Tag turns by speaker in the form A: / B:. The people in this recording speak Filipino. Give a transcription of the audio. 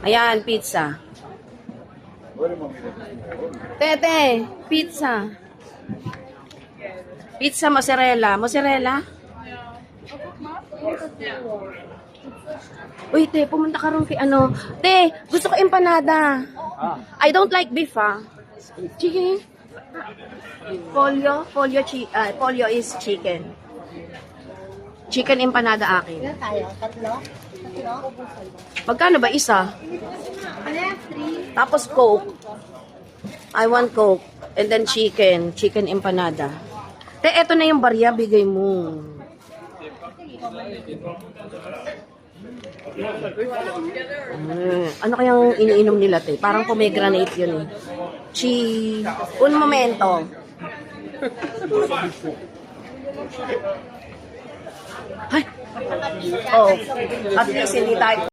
A: Ayan, pizza. Tete, pizza. Pizza mozzarella. Mozzarella? Uy, te, pumunta ka rin kay ano. Te, gusto ko empanada. I don't like beef, ah. Chicken. Pollo is chicken. Chicken empanada akin.
B: Ilan tayo? Tatlo?
A: Magkano ba isa?
B: Ano yan? 3?
A: Tapos Coke. I want Coke. And then chicken. Chicken empanada. Te, eto na yung barya. Bigay mo. Ano kayang iniinom nila, te? Parang pomegranate yun, eh. Un momento. Ay! Oh, at least hindi tayo